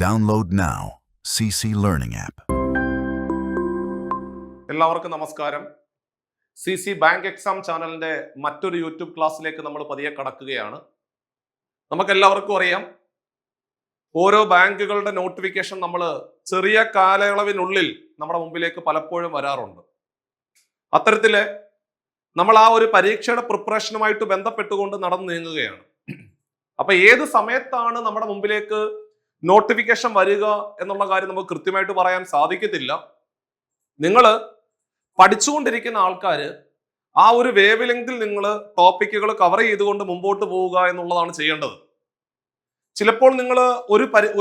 Download now. CC Learning app. എല്ലാവർക്കും നമസ്കാരം. CC bank exam ചാനലിന്റെ മറ്റൊരു യൂട്യൂബ് ക്ലാസ്സിലേക്ക് നമ്മൾ പതിയെ കടക്കുകയാണ്. നമുക്കെല്ലാവർക്കും അറിയാം, ഓരോ ബാങ്കുകളുടെ നോട്ടിഫിക്കേഷൻ നമ്മൾ ചെറിയ കാലയളവിനുള്ളിൽ നമ്മുടെ മുമ്പിലേക്ക് പലപ്പോഴും വരാറുണ്ട്. അത്തരത്തില് നമ്മൾ ആ ഒരു പരീക്ഷയുടെ പ്രിപ്പറേഷനുമായിട്ട് ബന്ധപ്പെട്ടുകൊണ്ട് നടന്നു നീങ്ങുകയാണ്. അപ്പൊ ഏത് സമയത്താണ് നമ്മുടെ മുമ്പിലേക്ക് നോട്ടിഫിക്കേഷൻ വരിക എന്നുള്ള കാര്യം നമുക്ക് കൃത്യമായിട്ട് പറയാൻ സാധിക്കത്തില്ല. നിങ്ങൾ പഠിച്ചുകൊണ്ടിരിക്കുന്ന ആൾക്കാർ ആ ഒരു വേവ് ലെങ്തിൽ നിങ്ങൾ ടോപ്പിക്കുകൾ കവർ ചെയ്തുകൊണ്ട് മുമ്പോട്ട് പോവുക എന്നുള്ളതാണ് ചെയ്യേണ്ടത്. ചിലപ്പോൾ നിങ്ങൾ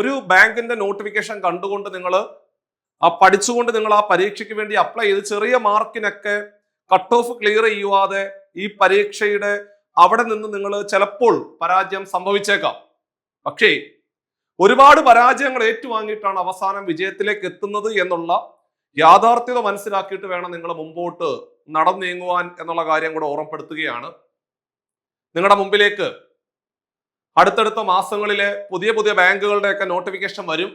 ഒരു ബാങ്കിന്റെ നോട്ടിഫിക്കേഷൻ കണ്ടുകൊണ്ട് നിങ്ങൾ പഠിച്ചുകൊണ്ട് നിങ്ങൾ ആ പരീക്ഷയ്ക്ക് വേണ്ടി അപ്ലൈ ചെയ്ത് ചെറിയ മാർക്കിനൊക്കെ കട്ട് ഓഫ് ക്ലിയർ ചെയ്യുവാതെ ഈ പരീക്ഷയുടെ അവിടെ നിന്ന് നിങ്ങൾ ചിലപ്പോൾ പരാജയം സംഭവിച്ചേക്കാം. പക്ഷേ ഒരുപാട് പരാജയങ്ങൾ ഏറ്റുവാങ്ങിയിട്ടാണ് അവസാനം വിജയത്തിലേക്ക് എത്തുന്നത് എന്നുള്ള യാഥാർത്ഥ്യത മനസ്സിലാക്കിയിട്ട് വേണം നിങ്ങൾ മുമ്പോട്ട് നടന്നു നീങ്ങുവാൻ എന്നുള്ള കാര്യം കൂടെ ഓർമ്മപ്പെടുത്തുകയാണ്. നിങ്ങളുടെ മുമ്പിലേക്ക് അടുത്തടുത്ത മാസങ്ങളിലെ പുതിയ പുതിയ ബാങ്കുകളുടെയൊക്കെ നോട്ടിഫിക്കേഷൻ വരും.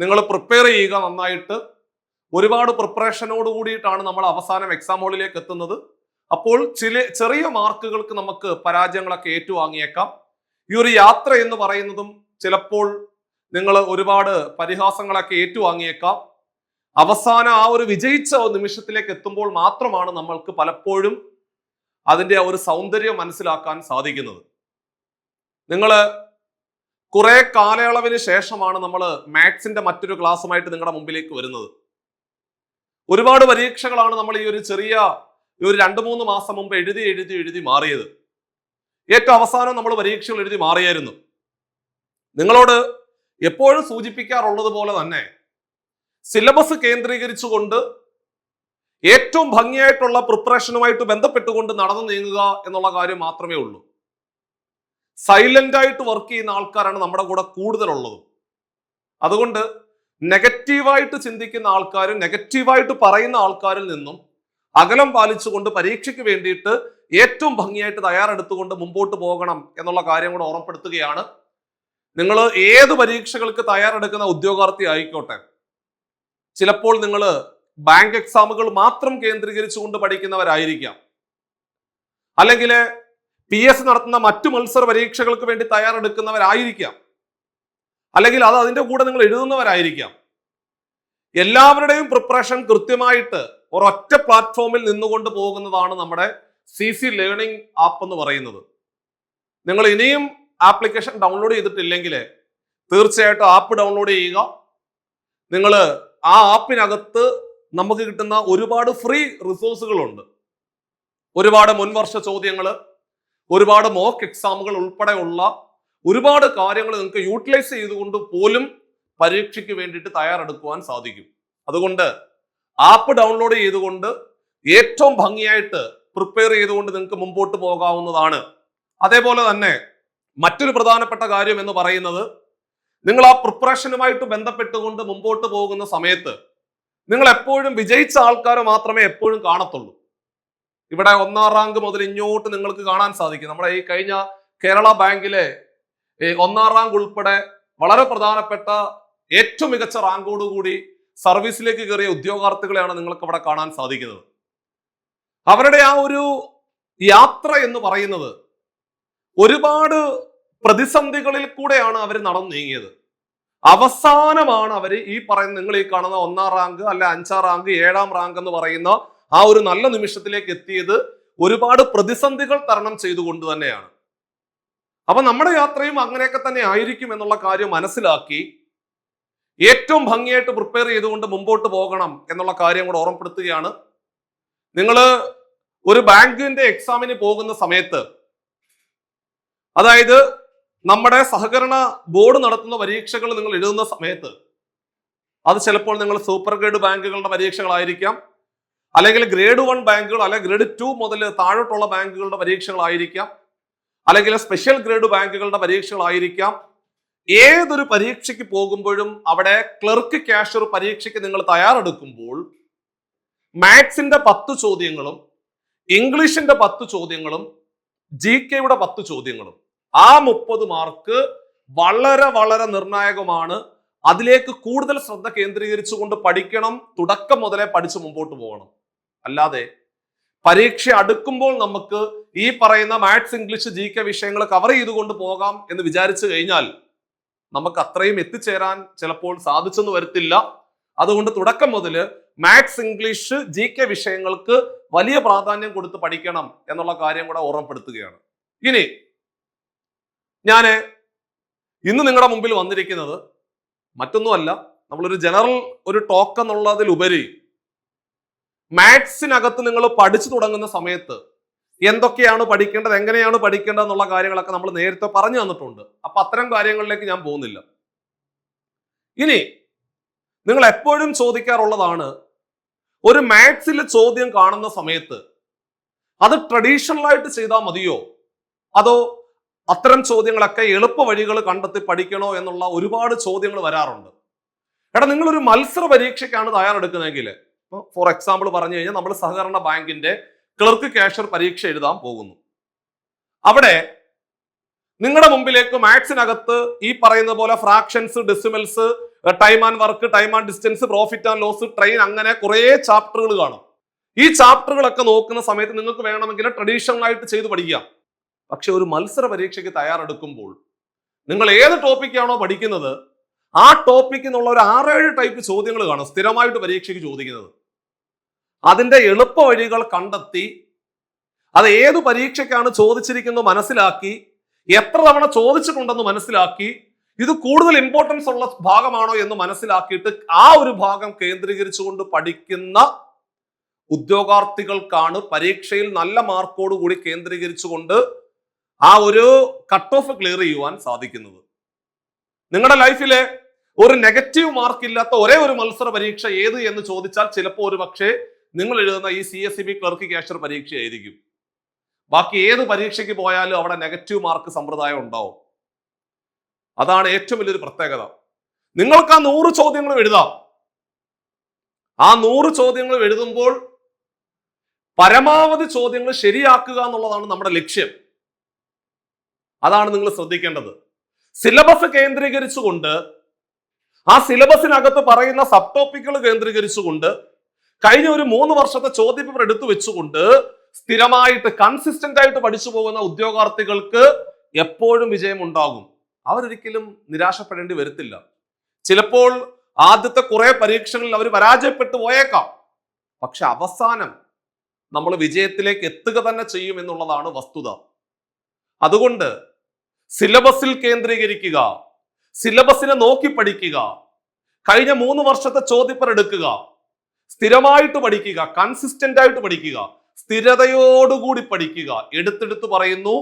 നിങ്ങൾ പ്രിപ്പയർ ചെയ്യുക നന്നായിട്ട്. ഒരുപാട് പ്രിപ്പറേഷനോട് കൂടിയിട്ടാണ് നമ്മൾ അവസാനം എക്സാം ഹോളിലേക്ക് എത്തുന്നത്. അപ്പോൾ ചെറിയ മാർക്കുകൾക്ക് നമുക്ക് പരാജയങ്ങളൊക്കെ ഏറ്റുവാങ്ങിയേക്കാം. ഈ ഒരു യാത്ര എന്ന് പറയുന്നതും ചിലപ്പോൾ നിങ്ങൾ ഒരുപാട് പരിഹാസങ്ങളൊക്കെ ഏറ്റുവാങ്ങിയേക്കാം. അവസാനം ആ ഒരു വിജയിച്ച നിമിഷത്തിലേക്ക് എത്തുമ്പോൾ മാത്രമാണ് നമ്മൾക്ക് പലപ്പോഴും അതിന്റെ ആ ഒരു സൗന്ദര്യം മനസ്സിലാക്കാൻ സാധിക്കുന്നത്. നിങ്ങൾ കുറെ കാലയളവിന് ശേഷമാണ് നമ്മൾ മാത്സിന്റെ മറ്റൊരു ക്ലാസ്സുമായിട്ട് നിങ്ങളുടെ മുമ്പിലേക്ക് വരുന്നത്. ഒരുപാട് പരീക്ഷകളാണ് നമ്മൾ ഈ ഒരു 2-3 മാസം മുമ്പ് എഴുതി മാറിയത്. ഏറ്റവും അവസാനം നമ്മൾ പരീക്ഷകൾ എഴുതി മാറിയായിരുന്നു. നിങ്ങളോട് എപ്പോഴും സൂചിപ്പിക്കാറുള്ളത് പോലെ തന്നെ സിലബസ് കേന്ദ്രീകരിച്ചുകൊണ്ട് ഏറ്റവും ഭംഗിയായിട്ടുള്ള പ്രിപ്പറേഷനുമായിട്ട് ബന്ധപ്പെട്ടുകൊണ്ട് നടന്നു നീങ്ങുക എന്നുള്ള കാര്യം മാത്രമേ ഉള്ളൂ. സൈലന്റ് ആയിട്ട് വർക്ക് ചെയ്യുന്ന ആൾക്കാരാണ് നമ്മുടെ കൂടെ കൂടുതലുള്ളത്. അതുകൊണ്ട് നെഗറ്റീവായിട്ട് ചിന്തിക്കുന്ന ആൾക്കാരും നെഗറ്റീവായിട്ട് പറയുന്ന ആൾക്കാരിൽ നിന്നും അകലം പാലിച്ചുകൊണ്ട് പരീക്ഷയ്ക്ക് വേണ്ടിയിട്ട് ഏറ്റവും ഭംഗിയായിട്ട് തയ്യാറെടുത്തുകൊണ്ട് മുമ്പോട്ട് പോകണം എന്നുള്ള കാര്യം കൂടെ ഓർമ്മപ്പെടുത്തുകയാണ്. നിങ്ങൾ ഏത് പരീക്ഷകൾക്ക് തയ്യാറെടുക്കുന്ന ഉദ്യോഗാർത്ഥി ആയിക്കോട്ടെ, ചിലപ്പോൾ നിങ്ങൾ ബാങ്ക് എക്സാമുകൾ മാത്രം കേന്ദ്രീകരിച്ചുകൊണ്ട് പഠിക്കുന്നവരായിരിക്കാം, അല്ലെങ്കിൽ PS നടത്തുന്ന മറ്റു മത്സര പരീക്ഷകൾക്ക് വേണ്ടി തയ്യാറെടുക്കുന്നവരായിരിക്കാം, അല്ലെങ്കിൽ അതിന്റെ കൂടെ നിങ്ങൾ എഴുതുന്നവരായിരിക്കാം. എല്ലാവരുടെയും പ്രിപ്പറേഷൻ കൃത്യമായിട്ട് ഒരൊറ്റ പ്ലാറ്റ്ഫോമിൽ നിന്നുകൊണ്ട് പോകുന്നതാണ് നമ്മുടെ CC ലേണിംഗ് ആപ്പ് എന്ന് പറയുന്നത്. നിങ്ങൾ ഇനിയും ആപ്ലിക്കേഷൻ ഡൗൺലോഡ് ചെയ്തിട്ടില്ലെങ്കിൽ തീർച്ചയായിട്ടും ആപ്പ് ഡൗൺലോഡ് ചെയ്യുക. നിങ്ങൾ ആ ആപ്പിനകത്ത് നമുക്ക് കിട്ടുന്ന ഒരുപാട് ഫ്രീ റിസോഴ്സുകളുണ്ട്. ഒരുപാട് മുൻവർഷ ചോദ്യങ്ങൾ, ഒരുപാട് മോക്ക് എക്സാമുകൾ ഉൾപ്പെടെയുള്ള ഒരുപാട് കാര്യങ്ങൾ നിങ്ങൾക്ക് യൂട്ടിലൈസ് ചെയ്തുകൊണ്ട് പോലും പരീക്ഷയ്ക്ക് വേണ്ടിയിട്ട് തയ്യാറെടുക്കുവാൻ സാധിക്കും. അതുകൊണ്ട് ആപ്പ് ഡൗൺലോഡ് ചെയ്തുകൊണ്ട് ഏറ്റവും ഭംഗിയായിട്ട് പ്രിപ്പയർ ചെയ്തുകൊണ്ട് നിങ്ങൾക്ക് മുമ്പോട്ട് പോകാവുന്നതാണ്. അതേപോലെ തന്നെ മറ്റൊരു പ്രധാനപ്പെട്ട കാര്യം എന്ന് പറയുന്നത്, നിങ്ങൾ ആ പ്രിപ്പറേഷനുമായിട്ട് ബന്ധപ്പെട്ടുകൊണ്ട് മുമ്പോട്ട് പോകുന്ന സമയത്ത് നിങ്ങൾ എപ്പോഴും വിജയിച്ച ആൾക്കാരെ മാത്രമേ എപ്പോഴും കാണത്തുള്ളൂ. ഇവിടെ 1ാം റാങ്ക് മുതൽ ഇങ്ങോട്ട് നിങ്ങൾക്ക് കാണാൻ സാധിക്കും. നമ്മുടെ ഈ കഴിഞ്ഞ കേരള ബാങ്കിലെ 1ാം റാങ്ക് ഉൾപ്പെടെ വളരെ പ്രധാനപ്പെട്ട ഏറ്റവും മികച്ച റാങ്കോടുകൂടി സർവീസിലേക്ക് കയറിയ ഉദ്യോഗാർത്ഥികളെയാണ് നിങ്ങൾക്ക് ഇവിടെ കാണാൻ സാധിക്കുന്നത്. അവരുടെ ആ ഒരു യാത്ര എന്ന് പറയുന്നത് ഒരുപാട് പ്രതിസന്ധികളിൽ കൂടെയാണ് അവർ നടന്നു നീങ്ങിയത്. അവസാനമാണ് അവർ ഈ പറയുന്ന നിങ്ങൾ ഈ കാണുന്ന 1ാം റാങ്ക് അല്ല 5ാം റാങ്ക് 7ാം റാങ്ക് എന്ന് പറയുന്ന ആ ഒരു നല്ല നിമിഷത്തിലേക്ക് എത്തിയത് ഒരുപാട് പ്രതിസന്ധികൾ തരണം ചെയ്തുകൊണ്ട് തന്നെയാണ്. അപ്പൊ നമ്മുടെ യാത്രയും അങ്ങനെയൊക്കെ തന്നെ ആയിരിക്കും എന്നുള്ള കാര്യം മനസ്സിലാക്കി ഏറ്റവും ഭംഗിയായിട്ട് പ്രിപ്പയർ ചെയ്തുകൊണ്ട് മുമ്പോട്ട് പോകണം എന്നുള്ള കാര്യം കൂടെ ഓർമ്മപ്പെടുത്തുകയാണ്. നിങ്ങൾ ഒരു ബാങ്കിന്റെ എക്സാമിന് പോകുന്ന സമയത്ത്, അതായത് നമ്മുടെ സഹകരണ ബോർഡ് നടത്തുന്ന പരീക്ഷകൾ നിങ്ങൾ എഴുതുന്ന സമയത്ത്, അത് ചിലപ്പോൾ നിങ്ങൾ സൂപ്പർ ഗ്രേഡ് ബാങ്കുകളുടെ പരീക്ഷകളായിരിക്കാം, അല്ലെങ്കിൽ ഗ്രേഡ് 1 ബാങ്കുകൾ, അല്ലെങ്കിൽ ഗ്രേഡ് 2 മുതൽ താഴോട്ടുള്ള ബാങ്കുകളുടെ പരീക്ഷകളായിരിക്കാം, അല്ലെങ്കിൽ സ്പെഷ്യൽ ഗ്രേഡ് ബാങ്കുകളുടെ പരീക്ഷകളായിരിക്കാം. ഏതൊരു പരീക്ഷയ്ക്ക് പോകുമ്പോഴും അവിടെ ക്ലർക്ക് ക്യാഷ്യർ പരീക്ഷയ്ക്ക് നിങ്ങൾ തയ്യാറെടുക്കുമ്പോൾ മാത്സിന്റെ 10 ചോദ്യങ്ങളും ഇംഗ്ലീഷിന്റെ 10 ചോദ്യങ്ങളും GKയുടെ 10 ചോദ്യങ്ങളും ആ 30 മാർക്ക് വളരെ വളരെ നിർണായകമാണ്. അതിലേക്ക് കൂടുതൽ ശ്രദ്ധ കേന്ദ്രീകരിച്ചുകൊണ്ട് പഠിക്കണം. തുടക്കം മുതലേ പഠിച്ച് മുമ്പോട്ട് പോകണം. അല്ലാതെ പരീക്ഷ അടുക്കുമ്പോൾ നമുക്ക് ഈ പറയുന്ന മാത്സ്, ഇംഗ്ലീഷ്, GK വിഷയങ്ങൾ കവർ ചെയ്തുകൊണ്ട് പോകാം എന്ന് വിചാരിച്ചു കഴിഞ്ഞാൽ നമുക്ക് അത്രയും എത്തിച്ചേരാൻ ചിലപ്പോൾ സാധിച്ചെന്ന് വരത്തില്ല. അതുകൊണ്ട് തുടക്കം മുതൽ മാത്സ്, ഇംഗ്ലീഷ്, GK വിഷയങ്ങൾക്ക് വലിയ പ്രാധാന്യം കൊടുത്ത് പഠിക്കണം എന്നുള്ള കാര്യം കൂടെ ഓർമ്മപ്പെടുത്തുകയാണ്. ഇനി ഞാൻ ഇന്ന് നിങ്ങളുടെ മുമ്പിൽ വന്നിരിക്കുന്നത് മറ്റൊന്നുമല്ല, നമ്മളൊരു ജനറൽ ഒരു ടോക്ക് എന്നുള്ളതിലുപരി മാത്സിനകത്ത് നിങ്ങൾ പഠിച്ചു തുടങ്ങുന്ന സമയത്ത് എന്തൊക്കെയാണ് പഠിക്കേണ്ടത്, എങ്ങനെയാണ് പഠിക്കേണ്ടത് എന്നുള്ള കാര്യങ്ങളൊക്കെ നമ്മൾ നേരത്തെ പറഞ്ഞു തന്നിട്ടുണ്ട്. അപ്പൊ അത്തരം കാര്യങ്ങളിലേക്ക് ഞാൻ പോകുന്നില്ല. ഇനി നിങ്ങൾ എപ്പോഴും ചോദിക്കാറുള്ളതാണ്, ഒരു മാത്സിൽ ചോദ്യം കാണുന്ന സമയത്ത് അത് ട്രഡീഷണൽ ആയിട്ട് ചെയ്താൽ മതിയോ, അതോ അത്തരം ചോദ്യങ്ങളൊക്കെ എളുപ്പ വഴികൾ കണ്ടെത്തി പഠിക്കണോ എന്നുള്ള ഒരുപാട് ചോദ്യങ്ങൾ വരാറുണ്ട്. എടാ, നിങ്ങളൊരു മത്സര പരീക്ഷയ്ക്കാണ് തയ്യാറെടുക്കുന്നതെങ്കിൽ, ഫോർ എക്സാമ്പിൾ പറഞ്ഞു കഴിഞ്ഞാൽ നമ്മൾ സഹകരണ ബാങ്കിന്റെ ക്ലർക്ക് കാഷ്യർ പരീക്ഷ എഴുതാൻ പോകുന്നു. അവിടെ നിങ്ങളുടെ മുമ്പിലേക്ക് മാത്സിനകത്ത് ഈ പറയുന്ന പോലെ fractions, decimals, time and work, time and distance, profit and loss, train, അങ്ങനെ കുറെ ചാപ്റ്ററുകൾ കാണും. ഈ ചാപ്റ്ററുകളൊക്കെ നോക്കുന്ന സമയത്ത് നിങ്ങൾക്ക് വേണമെങ്കിൽ ട്രഡീഷണൽ ആയിട്ട് ചെയ്ത് പഠിക്കാം. പക്ഷെ ഒരു മത്സര പരീക്ഷയ്ക്ക് തയ്യാറെടുക്കുമ്പോൾ നിങ്ങൾ ഏത് ടോപ്പിക്കാണോ പഠിക്കുന്നത് ആ ടോപ്പിക്ക് എന്നുള്ള ഒരു 6-7 ടൈപ്പ് ചോദ്യങ്ങൾ കാണും സ്ഥിരമായിട്ട് പരീക്ഷയ്ക്ക് ചോദിക്കുന്നത്. അതിന്റെ എളുപ്പ വഴികൾ കണ്ടെത്തി അത് ഏത് പരീക്ഷയ്ക്കാണ് ചോദിച്ചിരിക്കുന്നത് മനസ്സിലാക്കി, എത്ര തവണ ചോദിച്ചിട്ടുണ്ടെന്ന് മനസ്സിലാക്കി, ഇത് കൂടുതൽ ഇമ്പോർട്ടൻസ് ഉള്ള ഭാഗമാണോ എന്ന് മനസ്സിലാക്കിയിട്ട് ആ ഒരു ഭാഗം കേന്ദ്രീകരിച്ചുകൊണ്ട് പഠിക്കുന്ന ഉദ്യോഗാർത്ഥികൾക്കാണ് പരീക്ഷയിൽ നല്ല മാർക്കോട് കൂടി കേന്ദ്രീകരിച്ചുകൊണ്ട് ആ ഒരു കട്ട് ഓഫ് ക്ലിയർ ചെയ്യുവാൻ സാധിക്കുന്നത്. നിങ്ങളുടെ ലൈഫിലെ ഒരു നെഗറ്റീവ് മാർക്ക് ഇല്ലാത്ത ഒരേ ഒരു മത്സര പരീക്ഷ ഏത് എന്ന് ചോദിച്ചാൽ ചിലപ്പോൾ ഒരു പക്ഷേ നിങ്ങൾ എഴുതുന്ന ഈ CSEB ക്ലർക്ക് കാഷ്യർ പരീക്ഷ ആയിരിക്കും. ബാക്കി ഏത് പരീക്ഷയ്ക്ക് പോയാലും അവിടെ നെഗറ്റീവ് മാർക്ക് സമ്പ്രദായം ഉണ്ടാവും. അതാണ് ഏറ്റവും വലിയൊരു പ്രത്യേകത. നിങ്ങൾക്ക് ആ 100 ചോദ്യങ്ങൾ എഴുതാം. ആ 100 ചോദ്യങ്ങൾ എഴുതുമ്പോൾ പരമാവധി ചോദ്യങ്ങൾ ശരിയാക്കുക എന്നുള്ളതാണ് നമ്മുടെ ലക്ഷ്യം. അതാണ് നിങ്ങൾ ശ്രദ്ധിക്കേണ്ടത്. സിലബസ് കേന്ദ്രീകരിച്ചുകൊണ്ട്, ആ സിലബസിനകത്ത് പറയുന്ന സബ് ടോപ്പിക്കുകൾ കേന്ദ്രീകരിച്ചുകൊണ്ട്, കഴിഞ്ഞ ഒരു 3 വർഷത്തെ ചോദ്യപേപ്പർ എടുത്തു വെച്ചുകൊണ്ട് സ്ഥിരമായിട്ട് കൺസിസ്റ്റന്റ് ആയിട്ട് പഠിച്ചു പോകുന്ന ഉദ്യോഗാർത്ഥികൾക്ക് എപ്പോഴും വിജയം ഉണ്ടാകും. അവരൊരിക്കലും നിരാശപ്പെടേണ്ടി വരത്തില്ല. ചിലപ്പോൾ ആദ്യത്തെ കുറെ പരീക്ഷകളിൽ അവർ പരാജയപ്പെട്ടു പോയേക്കാം, പക്ഷെ അവസാനം നമ്മൾ വിജയത്തിലേക്ക് എത്തുക തന്നെ ചെയ്യും എന്നുള്ളതാണ് വസ്തുത. അതുകൊണ്ട് സിലബസിൽ കേന്ദ്രീകരിക്കുക, സിലബസിനെ നോക്കി പഠിക്കുക, കഴിഞ്ഞ 3 വർഷത്തെ ചോദ്യപേപ്പർ എടുക്കുക, സ്ഥിരമായിട്ട് പഠിക്കുക, കൺസിസ്റ്റന്റ് ആയിട്ട് പഠിക്കുക, സ്ഥിരതയോടുകൂടി പഠിക്കുക. എടുത്തെടുത്ത് പറയുന്നു,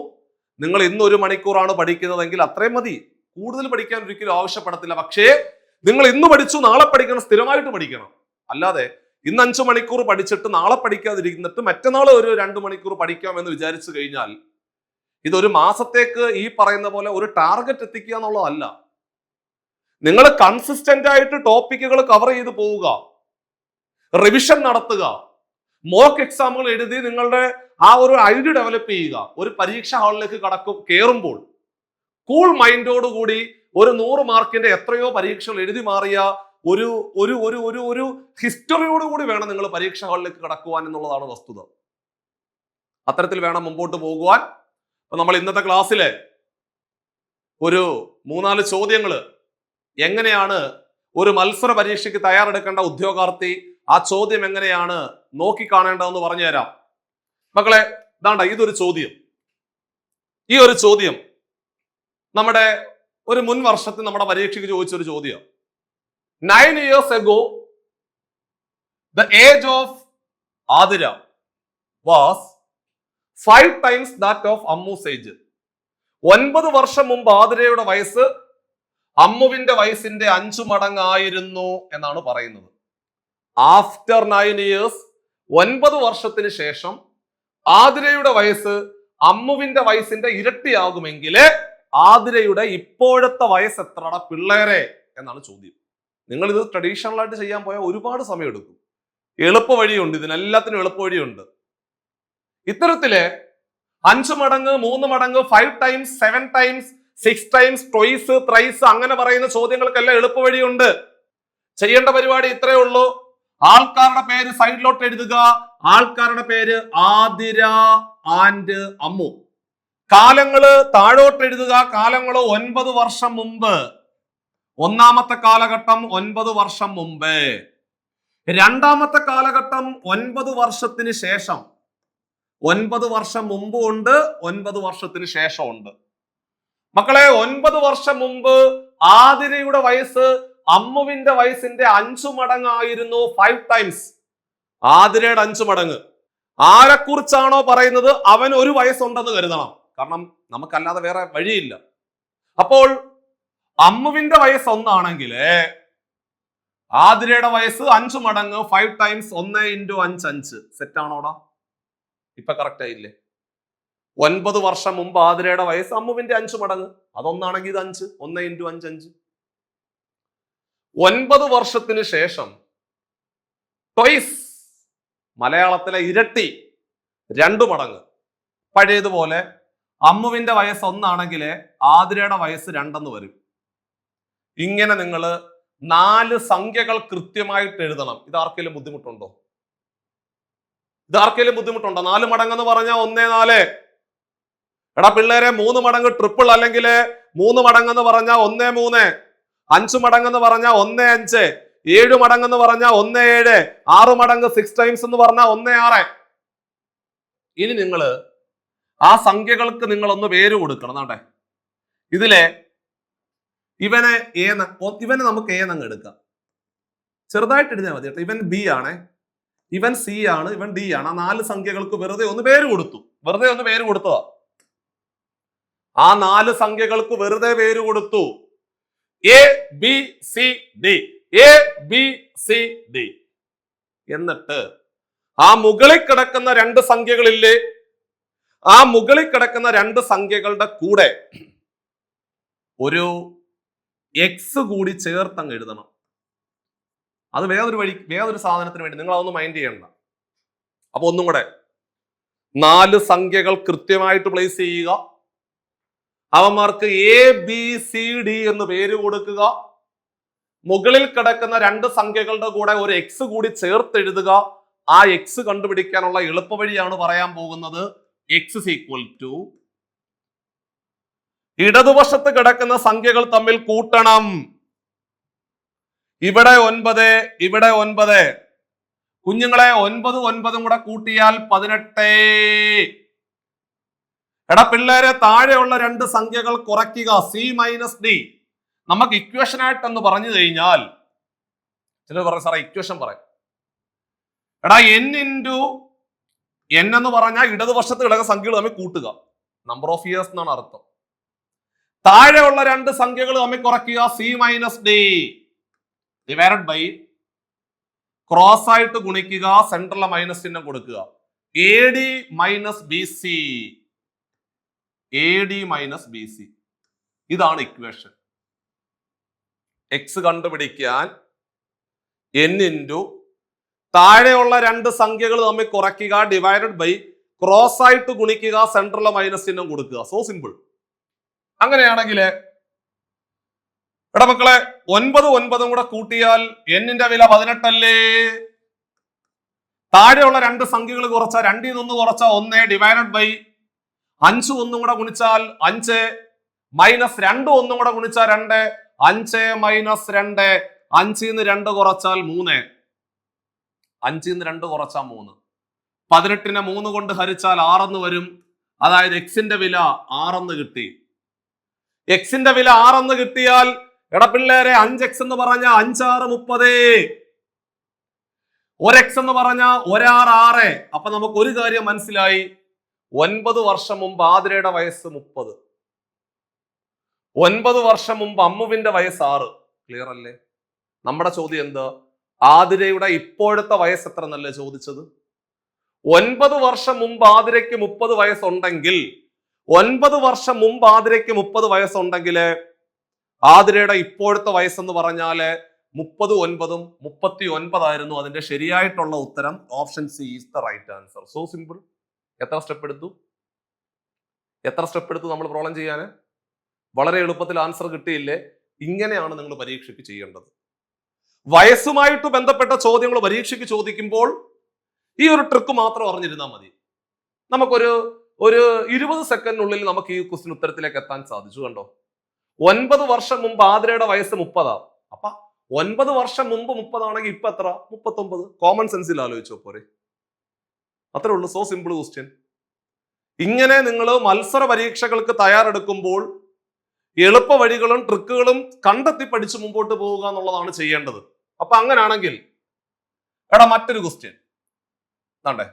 നിങ്ങൾ ഇന്ന് 1 മണിക്കൂറാണ് പഠിക്കുന്നതെങ്കിൽ അത്രയും മതി, കൂടുതൽ പഠിക്കാൻ ഒരിക്കലും ആവശ്യപ്പെടത്തില്ല. പക്ഷേ നിങ്ങൾ ഇന്ന് പഠിച്ചു, നാളെ പഠിക്കണം, സ്ഥിരമായിട്ട് പഠിക്കണം. അല്ലാതെ ഇന്ന് 5 മണിക്കൂർ പഠിച്ചിട്ട് നാളെ പഠിക്കാതിരിക്കുന്നിട്ട് മറ്റന്നാൾ ഒരു 2 മണിക്കൂർ പഠിക്കാമെന്ന് വിചാരിച്ചു കഴിഞ്ഞാൽ ഇതൊരു മാസത്തേക്ക് ഈ പറയുന്ന പോലെ ഒരു ടാർഗറ്റ് എത്തിക്കുക എന്നുള്ളതല്ല. നിങ്ങൾ കൺസിസ്റ്റന്റ് ആയിട്ട് ടോപ്പിക്കുകൾ കവർ ചെയ്ത് പോവുക, റിവിഷൻ നടത്തുക, മോക്ക് എക്സാമുകൾ എഴുതി നിങ്ങളുടെ ആ ഒരു ഐഡിയ ഡെവലപ്പ് ചെയ്യുക. ഒരു പരീക്ഷാ ഹാളിലേക്ക് കയറുമ്പോൾ കൂൾ മൈൻഡോടുകൂടി ഒരു 100 മാർക്കിന്റെ എത്രയോ പരീക്ഷകൾ എഴുതി മാറിയ ഒരു ഒരു ഒരു ഒരു ഒരു ഹിസ്റ്ററിയോടുകൂടി വേണം നിങ്ങൾ പരീക്ഷാ ഹാളിലേക്ക് കടക്കുവാൻ എന്നുള്ളതാണ് വസ്തുത. അത്തരത്തിൽ വേണം മുമ്പോട്ട് പോകുവാൻ. നമ്മൾ ഇന്നത്തെ ക്ലാസ്സിലെ ഒരു 3-4 ചോദ്യങ്ങൾ എങ്ങനെയാണ് ഒരു മത്സര പരീക്ഷയ്ക്ക് തയ്യാറെടുക്കേണ്ട ഉദ്യോഗാർത്ഥി ആ ചോദ്യം എങ്ങനെയാണ് നോക്കിക്കാണേണ്ടതെന്ന് പറഞ്ഞുതരാം. മക്കളെ, ഇതാണ്ട ഇതൊരു ചോദ്യം. ഈ ഒരു ചോദ്യം നമ്മുടെ ഒരു മുൻ വർഷത്തിൽ നമ്മുടെ പരീക്ഷയ്ക്ക് ചോദിച്ചൊരു ചോദ്യം. 9 years ago, the age of Adira was 5 times that of Ammu's age. 9 വർഷം മുമ്പ് ആതിരയുടെ വയസ്സ് അമ്മുവിന്റെ വയസ്സിന്റെ 5 മടങ്ങായിരുന്നു എന്നാണ് പറയുന്നത്. ആഫ്റ്റർ 9 years, 9 വർഷത്തിന് ശേഷം ആതിരയുടെ വയസ്സ് അമ്മുവിന്റെ വയസ്സിന്റെ ഇരട്ടിയാകുമെങ്കിൽ ആതിരയുടെ ഇപ്പോഴത്തെ വയസ്സ് എത്രട പിള്ളേരെ എന്നാണ് ചോദ്യം. നിങ്ങൾ ഇത് ട്രഡീഷണൽ ആയിട്ട് ചെയ്യാൻ പോയാൽ ഒരുപാട് സമയം എടുക്കും. എളുപ്പ വഴിയുണ്ട്, ഇതിനെല്ലാത്തിനും എളുപ്പ വഴിയുണ്ട്. ഇത്തരത്തില് 5 മടങ്ങ്, 3 മടങ്ങ്, 5 times, 7 times, 6 times, twice, thrice അങ്ങനെ പറയുന്ന ചോദ്യങ്ങൾക്കെല്ലാം എളുപ്പവഴിയുണ്ട്. ചെയ്യേണ്ട പരിപാടി ഇത്രയേ ഉള്ളൂ. ആൾക്കാരുടെ പേര് സൈഡിലോട്ട് എഴുതുക. ആൾക്കാരുടെ പേര് ആതിര ആൻഡ് അമ്മു. കാലങ്ങള് താഴോട്ട് എഴുതുക. കാലങ്ങള് 9 വർഷം മുമ്പ്. ഒന്നാമത്തെ കാലഘട്ടം 9 വർഷം മുമ്പ്. രണ്ടാമത്തെ കാലഘട്ടം 9 വർഷത്തിന് ശേഷം. 9 വർഷം മുമ്പും ഉണ്ട്, 9 വർഷത്തിന് ശേഷം ഉണ്ട്. മക്കളെ 9 വർഷം മുമ്പ് ആതിരയുടെ വയസ്സ് അമ്മുവിന്റെ വയസ്സിന്റെ 5 മടങ്ങായിരുന്നു. 5 ടൈംസ്. ആതിരയുടെ 5 മടങ്ങ്. ആരെക്കുറിച്ചാണോ പറയുന്നത് അവൻ ഒരു വയസ്സുണ്ടെന്ന് കരുതണം. കാരണം നമുക്കല്ലാതെ വേറെ വഴിയില്ല. അപ്പോൾ അമ്മുവിന്റെ വയസ്സ് 1 ആണെങ്കിൽ ആതിരയുടെ വയസ്സ് 5 മടങ്ങ്. 5 ടൈംസ് 1 × 5 5. സെറ്റ് ആണോടാ? ഇപ്പൊ കറക്റ്റ് ആയില്ലേ? 9 വർഷം മുമ്പ് ആതിരയുടെ വയസ്സ് അമ്മുവിന്റെ 5 മടങ്ങ്. അതൊന്നാണെങ്കിൽ ഇത് 5. 1 × 5 5. 9 വർഷത്തിന് ശേഷം ട്വൈസ്, മലയാളത്തിലെ ഇരട്ടി, 2 മടങ്ങ്. പഴയതുപോലെ അമ്മുവിന്റെ വയസ്സ് 1 ആണെങ്കിൽ ആതിരയുടെ വയസ്സ് 2 വരും. ഇങ്ങനെ നിങ്ങൾ 4 സംഖ്യകൾ കൃത്യമായിട്ട് എഴുതണം. ഇതാർക്കെങ്കിലും ബുദ്ധിമുട്ടുണ്ടോ? 4 മടങ്ങെന്ന് പറഞ്ഞാൽ 1 4. എടാ പിള്ളേരെ 3 മടങ്ങ് ട്രിപ്പിൾ അല്ലെങ്കിൽ 3 മടങ്ങെന്ന് പറഞ്ഞാൽ 1 3. 5 മടങ്ങെന്ന് പറഞ്ഞാൽ 1 5. 7 മടങ്ങെന്ന് പറഞ്ഞാൽ 1 7. 6 മടങ്ങ് 6 ടൈംസ് എന്ന് പറഞ്ഞാൽ 1 6. ഇനി നിങ്ങൾ ആ സംഖ്യകൾക്ക് നിങ്ങൾ ഒന്ന് പേര് കൊടുക്കണം. എന്നാട്ടെ ഇതിലെ ഇവനെ നമുക്ക് ഏന്നങ്ങ് എടുക്കാം. ചെറുതായിട്ട് എഴുതിയാൽ മതി കേട്ടോ. ഇവൻ ബി ആണ്, ഇവൻ സി ആണ്, ഇവൻ ഡി ആണ്. ആ 4 സംഖ്യകൾക്ക് വെറുതെ ഒന്ന് പേര് കൊടുത്തതാ. ആ 4 സംഖ്യകൾക്ക് വെറുതെ പേര് കൊടുത്തു. A B C D, A B C D. എന്നിട്ട് ആ മുകളിൽ കിടക്കുന്ന 2 സംഖ്യകളില്ലേ, ആ മുകളിൽ കിടക്കുന്ന 2 സംഖ്യകളുടെ കൂടെ ഒരു എക്സ് കൂടി ചേർത്തങ്ങ് എഴുതണം. അത് വേറൊരു സാധനത്തിന് വേണ്ടി. നിങ്ങൾ അതൊന്നും മൈൻഡ് ചെയ്യണ്ട. അപ്പൊ ഒന്നും കൂടെ 4 സംഖ്യകൾ കൃത്യമായിട്ട് പ്ലേസ് ചെയ്യുക. അവന്മാർക്ക് എ ബി സി ഡി എന്ന് പേര് കൊടുക്കുക. മുകളിൽ കിടക്കുന്ന 2 സംഖ്യകളുടെ കൂടെ ഒരു എക്സ് കൂടി ചേർത്ത് എഴുതുക. ആ എക്സ് കണ്ടുപിടിക്കാനുള്ള എളുപ്പവഴിയാണ് പറയാൻ പോകുന്നത്. എക്സ് ഈസ് ഈക്വൽ ടു ഇടതുവശത്ത് കിടക്കുന്ന സംഖ്യകൾ തമ്മിൽ കൂട്ടണം. ഇവിടെ 9, ഇവിടെ 9. കുഞ്ഞുങ്ങളെ 9 9 കൂടെ കൂട്ടിയാൽ 18. എടാ പിള്ളേരെ താഴെയുള്ള 2 സംഖ്യകൾ കുറയ്ക്കുക. C minus D. നമുക്ക് ഇക്വേഷൻ ആയിട്ടെന്ന് പറഞ്ഞു കഴിഞ്ഞാൽ ചിലർ പറയും സാറേ ഇക്വേഷൻ പറയും. എടാ n എന്ന് പറഞ്ഞാൽ ഇടതുവശത്ത് കിടക്കുന്ന സംഖ്യകൾ തമ്മിൽ കൂട്ടുക. നമ്പർ ഓഫ് ഇയേഴ്സ് എന്നാണ് അർത്ഥം. താഴെയുള്ള 2 സംഖ്യകൾ തമ്മിൽ കുറയ്ക്കുക. C minus D divided by cross ആയിട്ട് ഗുണിക്കുക. സെൻട്രലിലെ മൈനസ് ചിഹ്നം കൊടുക്കുക. A D minus B C, A D minus B C. ഇതാണ് ഇക്വേഷൻ. എക്സ് കണ്ടുപിടിക്കാൻ n താഴെയുള്ള 2 സംഖ്യകൾ തമ്മിൽ കുറയ്ക്കുക ഡിവൈഡഡ് ബൈ ക്രോസ് ആയിട്ട് ഗുണിക്കുക. സെൻട്രലിലെ മൈനസ് ചിഹ്നം കൊടുക്കുക. So simple. അങ്ങനെയാണെങ്കിൽ എടാ മക്കളെ 9 9 കൂടെ കൂട്ടിയാൽ n-ന്റെ വില 18 അല്ലേ? താഴെയുള്ള 2 സംഖ്യകൾ കുറച്ചാൽ 2 ൽ 1 കുറച്ചാൽ 1 ഡിവൈഡഡ് ബൈ 5 1 കൂടെ ഗുണിച്ചാൽ 5 മൈനസ് 2 1 കൂടെ ഗുണിച്ചാൽ 2 5 മൈനസ് 2 5 ൽ 2 കുറച്ചാൽ 3 5 ൽ 2 കുറച്ചാൽ 3 18നെ 3 കൊണ്ട് ഹരിച്ചാൽ 6 എന്ന് വരും. അതായത് എക്സിന്റെ വില 6 എന്ന് കിട്ടി. എക്സിന്റെ വില 6 എന്ന് കിട്ടിയാൽ എടാ പിള്ളേരെ 5x എന്ന് പറഞ്ഞാൽ 5 6 30. 1x എന്ന് പറഞ്ഞാൽ 1 6 6. അപ്പൊ നമുക്ക് ഒരു കാര്യം മനസ്സിലായി. 9 വർഷം മുമ്പ് ആതിരയുടെ വയസ്സ് 30. 9 വർഷം മുമ്പ് അമ്മുവിന്റെ വയസ്സ് 6. ക്ലിയർ അല്ലേ? നമ്മുടെ ചോദ്യം എന്താ? ആതിരയുടെ ഇപ്പോഴത്തെ വയസ്സ് എത്ര എന്നല്ലേ ചോദിച്ചത്. 9 വർഷം മുമ്പ് ആതിരയ്ക്ക് 30 വയസ്സുണ്ടെങ്കിൽ 9 വർഷം മുമ്പ് ആതിരയ്ക്ക് 30 വയസ്സുണ്ടെങ്കിൽ ആതിരയുടെ ഇപ്പോഴത്തെ വയസ്സെന്ന് പറഞ്ഞാല് 30 9 39 ആയിരുന്നു. അതിന്റെ ശരിയായിട്ടുള്ള ഉത്തരം option C is the right answer. So simple. എത്ര സ്റ്റെപ്പ് എടുത്തു നമ്മൾ പ്രോബ്ലം ചെയ്യാന്? വളരെ എളുപ്പത്തിൽ ആൻസർ കിട്ടിയില്ലേ? ഇങ്ങനെയാണ് നിങ്ങൾ പരീക്ഷയ്ക്ക് ചെയ്യേണ്ടത്. വയസ്സുമായിട്ട് ബന്ധപ്പെട്ട ചോദ്യങ്ങൾ പരീക്ഷയ്ക്ക് ചോദിക്കുമ്പോൾ ഈ ഒരു ട്രിക്ക് മാത്രം അറിഞ്ഞിരുന്നാൽ മതി. നമുക്കൊരു 20 സെക്കൻഡിനുള്ളിൽ നമുക്ക് ഈ ക്വസ്റ്റിന് ഉത്തരത്തിലേക്ക് എത്താൻ സാധിച്ചു. കണ്ടോ, 9 വർഷം മുമ്പ് ആതിരയുടെ വയസ്സ് 30. അപ്പൊ 9 വർഷം മുമ്പ് 30 ആണെങ്കിൽ ഇപ്പൊ എത്ര? 39. കോമൺ സെൻസിൽ ആലോചിച്ചോ പോരെ? അത്രേ ഉള്ളൂ. So simple question. ഇങ്ങനെ നിങ്ങൾ മത്സര പരീക്ഷകൾക്ക് തയ്യാറെടുക്കുമ്പോൾ എളുപ്പ വഴികളും ട്രിക്കുകളും കണ്ടെത്തി പഠിച്ച് മുമ്പോട്ട് പോവുക എന്നുള്ളതാണ് ചെയ്യേണ്ടത്. അപ്പൊ അങ്ങനാണെങ്കിൽ മറ്റൊരു ക്വസ്റ്റ്യൻ താണ്ടേ,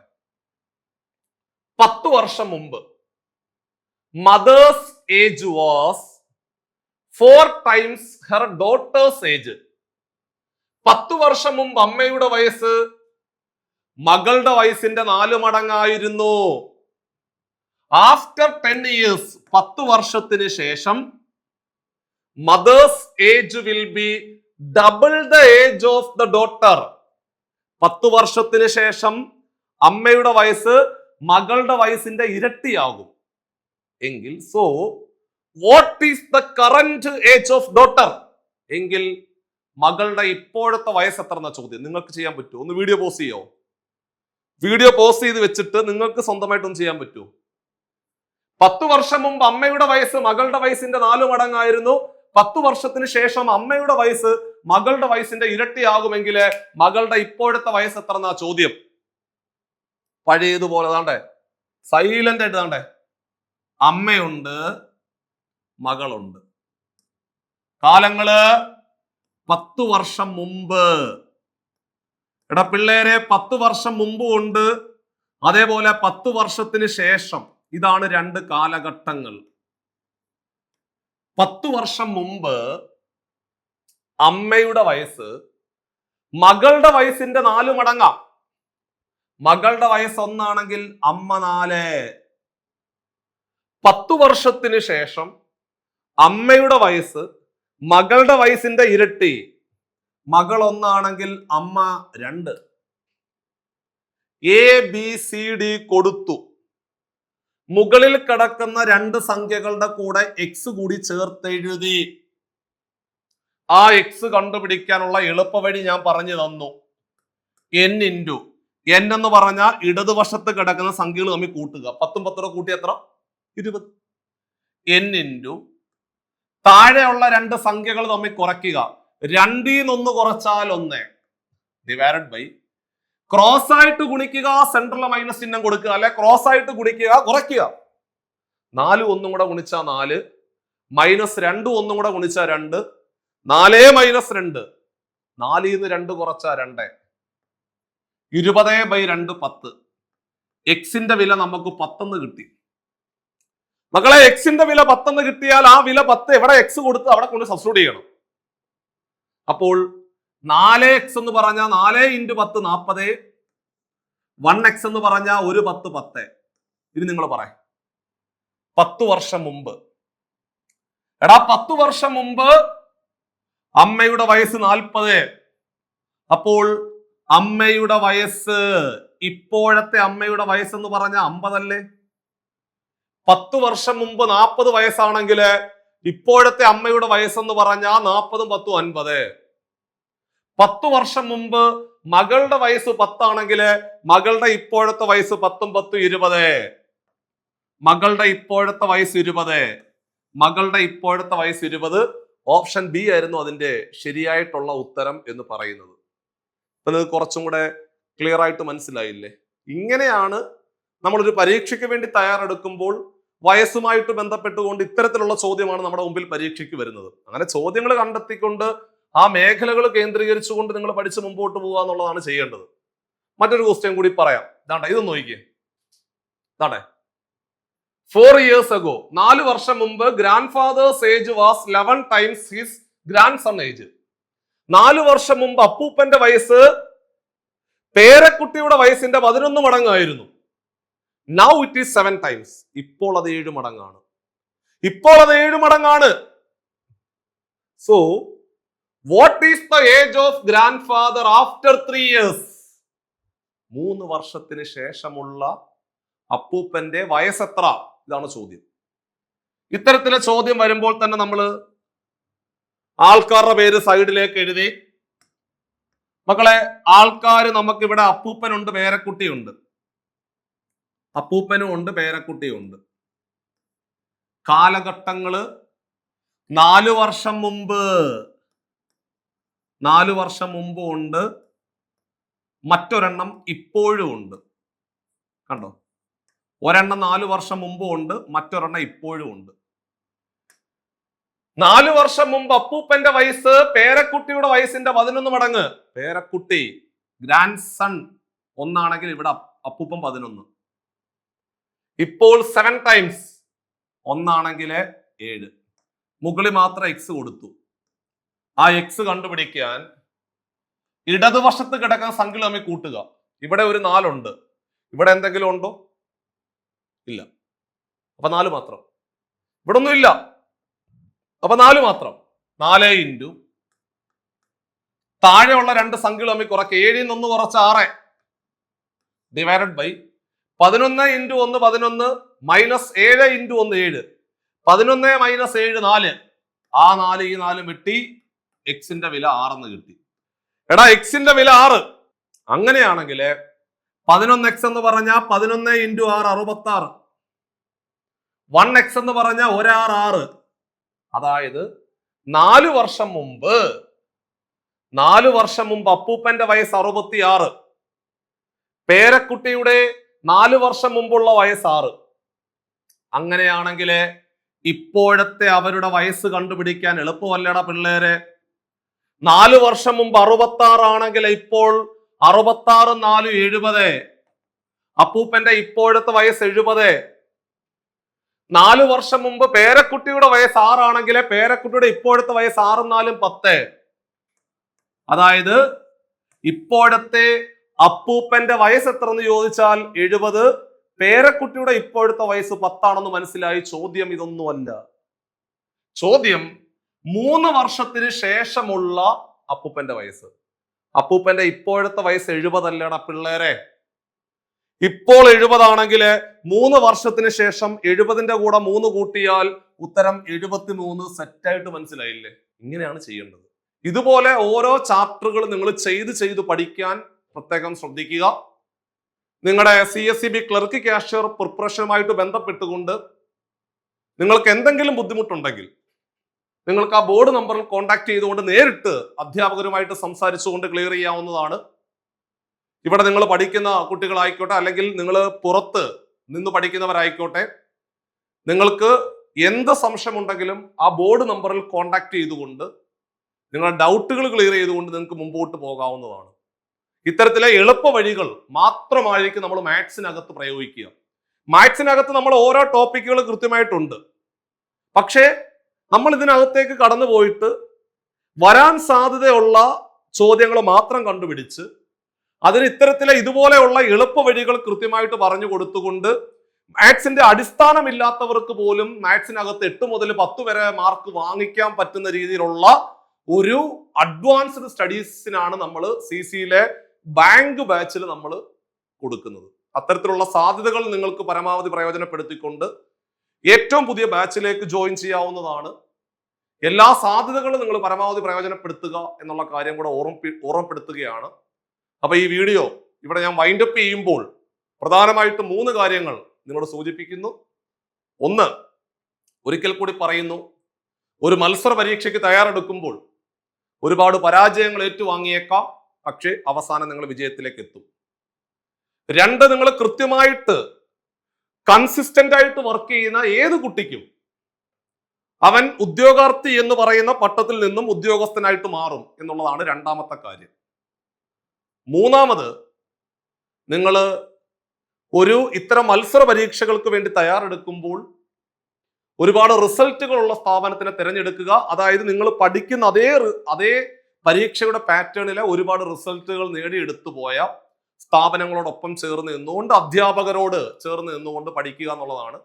10 വർഷം മുമ്പ് mother's age was 4 times her daughter's age. 10 വർഷം മുമ്പ് അമ്മയുടെ വയസ്സ് മകളുടെ വയസ്സിന്റെ 4 മടങ്ങായിരുന്നു. ആഫ്റ്റർ 10 years, 10 വർഷത്തിന് ശേഷം mothers age will be double the age of the daughter. 10 വർഷത്തിന് ശേഷം അമ്മയുടെ വയസ്സ് മകളുടെ വയസ്സിന്റെ ഇരട്ടിയാകും എങ്കിൽ, so what is the current age of daughter എങ്കിൽ മകളുടെ ഇപ്പോഴത്തെ വയസ്സ് എത്ര എന്ന ചോദ്യം നിങ്ങൾക്ക് ചെയ്യാൻ പറ്റുമോ? ഒന്ന് വീഡിയോ പോസ് ചെയ്യോ? വീഡിയോ പോസ് ചെയ്ത് വെച്ചിട്ട് നിങ്ങൾക്ക് സ്വന്തമായിട്ടൊന്ന് ചെയ്യാൻ പറ്റുമോ? 10 വർഷം മുമ്പ് അമ്മയുടെ വയസ്സ് മകളുടെ വയസ്സിന്റെ 4 മടങ്ങായിരുന്നു. 10 വർഷത്തിന് ശേഷം അമ്മയുടെ വയസ്സ് മകളുടെ വയസ്സിന്റെ ഇരട്ടിയാകുമെങ്കിൽ മകളുടെ ഇപ്പോഴത്തെ വയസ്സ് എത്ര എന്നാ ചോദ്യം. പഴയതുപോലെ താണ്ടേ സൈലന്റ് ആയിട്ട് താണ്ടേ, അമ്മയുണ്ട്, മകളുണ്ട്. കാലങ്ങള് 10 വർഷം മുമ്പ്. പിള്ളേരെ 10 വർഷം മുമ്പും ഉണ്ട്, അതേപോലെ 10 വർഷത്തിന് ശേഷം. ഇതാണ് 2 കാലഘട്ടങ്ങൾ. 10 വർഷം മുമ്പ് അമ്മയുടെ വയസ്സ് മകളുടെ വയസ്സിന്റെ 4 മടങ്ങാ. മകളുടെ വയസ്സ് 1 ആണെങ്കിൽ അമ്മ 4. 10 വർഷത്തിന് ശേഷം അമ്മയുടെ വയസ്സ് മകളുടെ വയസ്സിന്റെ ഇരട്ടി. മകൾ 1 ആണെങ്കിൽ അമ്മ 2. ABCD കൊടുത്തു. മുകളിൽ കിടക്കുന്ന 2 സംഖ്യകളുടെ കൂടെ എക്സ് കൂടി ചേർത്തെഴുതി. ആ എക്സ് കണ്ടുപിടിക്കാനുള്ള എളുപ്പവഴി ഞാൻ പറഞ്ഞു തന്നു. n ഇൻറ്റു n എന്ന് പറഞ്ഞാൽ ഇടതുവശത്ത് കിടക്കുന്ന സംഖ്യകൾ തമ്മിൽ കൂട്ടുക. 10 10 കൂട്ടി എത്ര? 20. n ഇൻറ്റു താഴെയുള്ള 2 സംഖ്യകൾ തമ്മിൽ കുറയ്ക്കുക. 2 1 കുറച്ചാൽ 1 ഡിവൈഡഡ് ബൈ ക്രോസ് ആയിട്ട് ഗുണിക്കുക, സെൻട്രലിലെ മൈനസ് ചിഹ്നം കൊടുക്കുക, അല്ലെ ക്രോസ് ആയിട്ട് ഗുണിക്കുക, കുറയ്ക്കുക. 4 1 കൂടെ ഗുണിച്ചാൽ 4, മൈനസ് 2 1 കൂടെ ഗുണിച്ചാൽ 2, 4 മൈനസ് 2, 4 2 കുറച്ചാൽ 2, 20/2 10. എക്സിന്റെ വില നമുക്ക് 10 കിട്ടി. മക്കളെ, എക്സിന്റെ വില 10 കിട്ടിയാൽ ആ വില 10 എവിടെ എക്സ് കൊടുത്ത് അവിടെ കൊണ്ട് സബ്സ്റ്റിറ്റ്യൂട്ട് ചെയ്യണം. അപ്പോൾ 4x എന്ന് പറഞ്ഞാൽ 4 × 10 40, 1x എന്ന് പറഞ്ഞാൽ 1 10 10. ഇനി നിങ്ങൾ പറ, 10 വർഷം മുമ്പ്. 10 വർഷം മുമ്പ് അമ്മയുടെ വയസ്സ് 40. അപ്പോൾ അമ്മയുടെ വയസ്സ്, ഇപ്പോഴത്തെ അമ്മയുടെ വയസ്സ് എന്ന് പറഞ്ഞാൽ 50 അല്ലേ? 10 വർഷം മുമ്പ് 40 വയസ്സാണെങ്കിൽ ഇപ്പോഴത്തെ അമ്മയുടെ വയസ്സെന്ന് പറഞ്ഞാൽ 40 10 50. 10 വർഷം മുമ്പ് മകളുടെ വയസ്സ് 10 ആണെങ്കിൽ മകളുടെ ഇപ്പോഴത്തെ വയസ്സ് 10 10 20. മകളുടെ ഇപ്പോഴത്തെ വയസ്സ് 20. മകളുടെ ഇപ്പോഴത്തെ വയസ്സ് 20. ഓപ്ഷൻ ബി ആയിരുന്നു അതിന്റെ ശരിയായിട്ടുള്ള ഉത്തരം എന്ന് പറയുന്നത്. അപ്പൊ ഇത് കുറച്ചും കൂടെ ക്ലിയർ ആയിട്ട് മനസ്സിലായില്ലേ? ഇങ്ങനെയാണ് നമ്മളൊരു പരീക്ഷയ്ക്ക് വേണ്ടി തയ്യാറെടുക്കുമ്പോൾ വയസ്സുമായിട്ട് ബന്ധപ്പെട്ടുകൊണ്ട് ഇത്തരത്തിലുള്ള ചോദ്യമാണ് നമ്മുടെ മുമ്പിൽ പരീക്ഷയ്ക്ക് വരുന്നത്. അങ്ങനെ ചോദ്യങ്ങൾ കണ്ടെത്തിക്കൊണ്ട് ആ മേഖലകൾ കേന്ദ്രീകരിച്ചുകൊണ്ട് നിങ്ങൾ പഠിച്ച് മുമ്പോട്ട് പോവുക എന്നുള്ളതാണ് ചെയ്യേണ്ടത്. മറ്റൊരു ക്വസ്റ്റ്യൻ കൂടി പറയാം. ഇതാണ്ടെ, ഇതൊന്ന് നോക്കിയേ. ഇതാണ്ടെ, 4 years ago, 4 വർഷം മുമ്പ് grandfather's age was 11 times his grandson age. 4 വർഷം മുമ്പ് അപ്പൂപ്പന്റെ വയസ്സ് പേരക്കുട്ടിയുടെ വയസ്സിന്റെ 11 മടങ്ങായിരുന്നു. Now it is 7 times. ഇപ്പോൾ അത് 7 മടങ്ങാണ്. ഇപ്പോൾ അത് 7 മടങ്ങാണ്. So what is the age of grandfather after 3 years? 3 വർഷത്തിന് ശേഷമുള്ള അപ്പൂപ്പന്റെ വയസ്സെത്ര? ഇതാണ് ചോദ്യം. ഇത്തരത്തിലെ ചോദ്യം വരുമ്പോൾ തന്നെ നമ്മൾ ആൾക്കാരുടെ പേര് സൈഡിലേക്ക് എഴുതി. മക്കളെ, ആൾക്കാർ നമുക്കിവിടെ അപ്പൂപ്പനുണ്ട്, പേരക്കുട്ടിയുണ്ട്. അപ്പൂപ്പനും ഉണ്ട്, പേരക്കുട്ടിയുണ്ട്. കാലഘട്ടങ്ങള് 4 വർഷം മുമ്പ്, 4 വർഷം മുമ്പ് ഉണ്ട്, മറ്റൊരെണ്ണം ഇപ്പോഴും ഉണ്ട്. കണ്ടോ, ഒരെണ്ണം 4 വർഷം മുമ്പും ഉണ്ട്, മറ്റൊരെണ്ണം ഇപ്പോഴും ഉണ്ട്. 4 വർഷം മുമ്പ് അപ്പൂപ്പന്റെ വയസ്സ് പേരക്കുട്ടിയുടെ വയസ്സിന്റെ 11 മടങ്ങ്. പേരക്കുട്ടി ഗ്രാൻഡ് സൺ ഒന്നാണെങ്കിൽ ഇവിടെ അപ്പൂപ്പൻ 11. ഇപ്പോൾ 7 ടൈംസ് ഒന്നാണെങ്കിൽ 7. മുകളിൽ മാത്രം എക്സ് കൊടുത്തു. ആ എക്സ് കണ്ടുപിടിക്കാൻ ഇടതുവശത്ത് കിടക്കുന്ന സംഖ്യ തമ്മിൽ കൂട്ടുക. ഇവിടെ ഒരു 4 ഉണ്ട്, ഇവിടെ എന്തെങ്കിലും ഉണ്ടോ? ഇല്ല. അപ്പൊ 4 മാത്രം. ഇവിടെ ഒന്നും ഇല്ല, അപ്പൊ 4 മാത്രം. 4 ഇൻറ്റു താഴെയുള്ള 2 സംഖ്യകൾ തമ്മിൽ കുറയ്ക്കുക. 7 ൽ നിന്ന് കുറച്ച് 6 divided by 11 into 1 11 minus 7 into 1 7. 11 minus 7 4. ആ 4 ഈ 4 വെട്ടി എക്സിന്റെ വില 6 എന്ന് കിട്ടി. എടാ, എക്സിന്റെ വില 6. അങ്ങനെയാണെങ്കിൽ 11 എക്സ് എന്ന് പറഞ്ഞാൽ 11 ഇൻറ്റു 6 66. 1 എക്സ് എന്ന് പറഞ്ഞാൽ 1 6 6. അതായത് 4 വർഷം മുമ്പ് അപ്പൂപ്പന്റെ വയസ്സ് 66, പേരക്കുട്ടിയുടെ 4 വർഷം മുമ്പുള്ള വയസ്സ് 6. അങ്ങനെയാണെങ്കിൽ ഇപ്പോഴത്തെ അവരുടെ വയസ്സ് കണ്ടുപിടിക്കാൻ എളുപ്പമല്ലടാ പിള്ളേരെ. 4 വർഷം മുമ്പ് 66 ആണെങ്കിൽ ഇപ്പോൾ 66 4 70. അപ്പൂപ്പന്റെ ഇപ്പോഴത്തെ വയസ്സ് 70. 4 വർഷം മുമ്പ് പേരക്കുട്ടിയുടെ വയസ്സ് 6 ആണെങ്കിൽ പേരക്കുട്ടിയുടെ ഇപ്പോഴത്തെ വയസ്സ് 6 4 10. അതായത് ഇപ്പോഴത്തെ അപ്പൂപ്പന്റെ വയസ്സ് എത്ര എന്ന് ചോദിച്ചാൽ 70, പേരക്കുട്ടിയുടെ ഇപ്പോഴത്തെ വയസ്സ് 10 ആണെന്ന് മനസ്സിലായി. ചോദ്യം ഇതൊന്നുമല്ല. ചോദ്യം 3 വർഷത്തിന് ശേഷമുള്ള അപ്പൂപ്പന്റെ വയസ്സ്. അപ്പൂപ്പന്റെ ഇപ്പോഴത്തെ വയസ്സ് 70 അല്ലടാ പിള്ളേരെ. ഇപ്പോൾ 70 ആണെങ്കിൽ 3 വർഷത്തിന് ശേഷം 70ന്റെ കൂടെ 3 കൂട്ടിയാൽ ഉത്തരം 73. സെറ്റായിട്ട് മനസ്സിലായില്ലേ? ഇങ്ങനെയാണ് ചെയ്യേണ്ടത്. ഇതുപോലെ ഓരോ ചാപ്റ്ററുകൾ നിങ്ങൾ ചെയ്ത് പഠിക്കാൻ പ്രത്യേകം ശ്രദ്ധിക്കുക. നിങ്ങളുടെ CSEB ക്ലർക്ക് കാഷ്യർ പ്രിപ്പറേഷനുമായിട്ട് ബന്ധപ്പെട്ടുകൊണ്ട് നിങ്ങൾക്ക് എന്തെങ്കിലും ബുദ്ധിമുട്ടുണ്ടെങ്കിൽ നിങ്ങൾക്ക് ആ ബോർഡ് നമ്പറിൽ കോൺടാക്ട് ചെയ്തുകൊണ്ട് നേരിട്ട് അധ്യാപകരുമായിട്ട് സംസാരിച്ചുകൊണ്ട് ക്ലിയർ ചെയ്യാവുന്നതാണ്. ഇവിടെ നിങ്ങൾ പഠിക്കുന്ന കുട്ടികളായിക്കോട്ടെ, അല്ലെങ്കിൽ നിങ്ങൾ പുറത്ത് നിന്ന് പഠിക്കുന്നവരായിക്കോട്ടെ, നിങ്ങൾക്ക് എന്ത് സംശയമുണ്ടെങ്കിലും ആ ബോർഡ് നമ്പറിൽ കോൺടാക്ട് ചെയ്തുകൊണ്ട് നിങ്ങളുടെ ഡൗട്ടുകൾ ക്ലിയർ ചെയ്തുകൊണ്ട് നിങ്ങൾക്ക് മുമ്പോട്ട് പോകാവുന്നതാണ്. ഇത്തരത്തിലെ എളുപ്പ വഴികൾ മാത്രമായിരിക്കും നമ്മൾ മാത്സിനകത്ത് പ്രയോഗിക്കുക. മാത്സിനകത്ത് നമ്മൾ ഓരോ ടോപ്പിക്കുകൾ കൃത്യമായിട്ടുണ്ട്. പക്ഷേ നമ്മൾ ഇതിനകത്തേക്ക് കടന്നു പോയിട്ട് വരാൻ സാധ്യതയുള്ള ചോദ്യങ്ങൾ മാത്രം കണ്ടുപിടിച്ച് അതിന് ഇത്തരത്തിലെ ഇതുപോലെയുള്ള എളുപ്പ വഴികൾ കൃത്യമായിട്ട് പറഞ്ഞു കൊടുത്തുകൊണ്ട് മാത്സിന്റെ അടിസ്ഥാനമില്ലാത്തവർക്ക് പോലും മാത്സിനകത്ത് 8 മുതൽ 10 വരെ മാർക്ക് വാങ്ങിക്കാൻ പറ്റുന്ന രീതിയിലുള്ള ഒരു അഡ്വാൻസ്ഡ് സ്റ്റഡീസിനാണ് നമ്മൾ CCയിലെ ബാങ്ക് ബാച്ചിൽ നമ്മൾ കൊടുക്കുന്നത്. അത്തരത്തിലുള്ള സാധ്യതകൾ നിങ്ങൾക്ക് പരമാവധി പ്രയോജനപ്പെടുത്തിക്കൊണ്ട് ഏറ്റവും പുതിയ ബാച്ചിലേക്ക് ജോയിൻ ചെയ്യാവുന്നതാണ്. എല്ലാ സാധ്യതകളും നിങ്ങൾ പരമാവധി പ്രയോജനപ്പെടുത്തുക എന്നുള്ള കാര്യം കൂടെ ഓർമ്മപ്പെടുത്തുകയാണ്. അപ്പൊ ഈ വീഡിയോ ഇവിടെ ഞാൻ വൈൻഡപ്പ് ചെയ്യുമ്പോൾ പ്രധാനമായിട്ട് 3 കാര്യങ്ങൾ നിങ്ങളോട് സൂചിപ്പിക്കുന്നു. 1, ഒരിക്കൽ കൂടി പറയുന്നു, ഒരു മത്സര പരീക്ഷയ്ക്ക് തയ്യാറെടുക്കുമ്പോൾ ഒരുപാട് പരാജയങ്ങൾ ഏറ്റുവാങ്ങിയേക്കാം, പക്ഷേ അവസാനം നിങ്ങൾ വിജയത്തിലേക്ക് എത്തും. 2, നിങ്ങൾ കൃത്യമായിട്ട് കൺസിസ്റ്റന്റ് ആയിട്ട് വർക്ക് ചെയ്യുന്ന ഏത് കുട്ടിക്കും അവൻ ഉദ്യോഗാർത്ഥി എന്ന് പറയുന്ന പട്ടത്തിൽ നിന്നും ഉദ്യോഗസ്ഥനായിട്ട് മാറും എന്നുള്ളതാണ് 2ാമത്തെ കാര്യം. 3, നിങ്ങൾ ഒരു ഇത്തരം മത്സര പരീക്ഷകൾക്ക് വേണ്ടി തയ്യാറെടുക്കുമ്പോൾ ഒരുപാട് റിസൾട്ടുകളുള്ള സ്ഥാപനത്തിനെ തിരഞ്ഞെടുക്കുക. അതായത് നിങ്ങൾ പഠിക്കുന്ന അതേ പരീക്ഷയുടെ പാറ്റേണിലെ ഒരുപാട് റിസൾട്ടുകൾ നേടിയെടുത്തു പോയ സ്ഥാപനങ്ങളോടൊപ്പം ചേർന്ന് നിന്നുകൊണ്ട് അധ്യാപകരോട് ചേർന്ന് നിന്നുകൊണ്ട് പഠിക്കുക എന്നുള്ളതാണ്.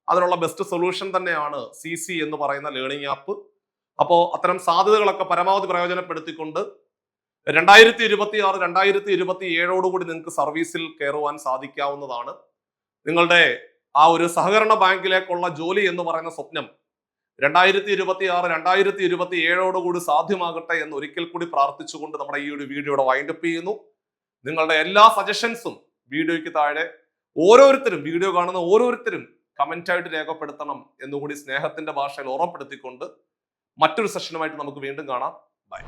അതിനുള്ള ബെസ്റ്റ് സൊല്യൂഷൻ തന്നെയാണ് CC എന്ന് പറയുന്ന ലേണിംഗ് ആപ്പ്. അപ്പോൾ അത്തരം സാധ്യതകളൊക്കെ പരമാവധി പ്രയോജനപ്പെടുത്തിക്കൊണ്ട് 2026 2027 നിങ്ങൾക്ക് സർവീസിൽ കയറുവാൻ സാധിക്കാവുന്നതാണ്. നിങ്ങളുടെ ആ ഒരു സഹകരണ ബാങ്കിലേക്കുള്ള ജോലി എന്ന് പറയുന്ന സ്വപ്നം 2026 2027 സാധ്യമാകട്ടെ എന്ന് ഒരിക്കൽ കൂടി പ്രാർത്ഥിച്ചുകൊണ്ട് നമ്മുടെ ഈ ഒരു വീഡിയോയുടെ വൈൻഡപ്പ് ചെയ്യുന്നു. നിങ്ങളുടെ എല്ലാ സജഷൻസും വീഡിയോയ്ക്ക് താഴെ ഓരോരുത്തരും, വീഡിയോ കാണുന്ന ഓരോരുത്തരും കമന്റ് ആയിട്ട് രേഖപ്പെടുത്തണം എന്നുകൂടി സ്നേഹത്തിന്റെ ഭാഷയിൽ ഓർമ്മപ്പെടുത്തിക്കൊണ്ട് മറ്റൊരു സെഷനുമായിട്ട് നമുക്ക് വീണ്ടും കാണാം. ബൈ.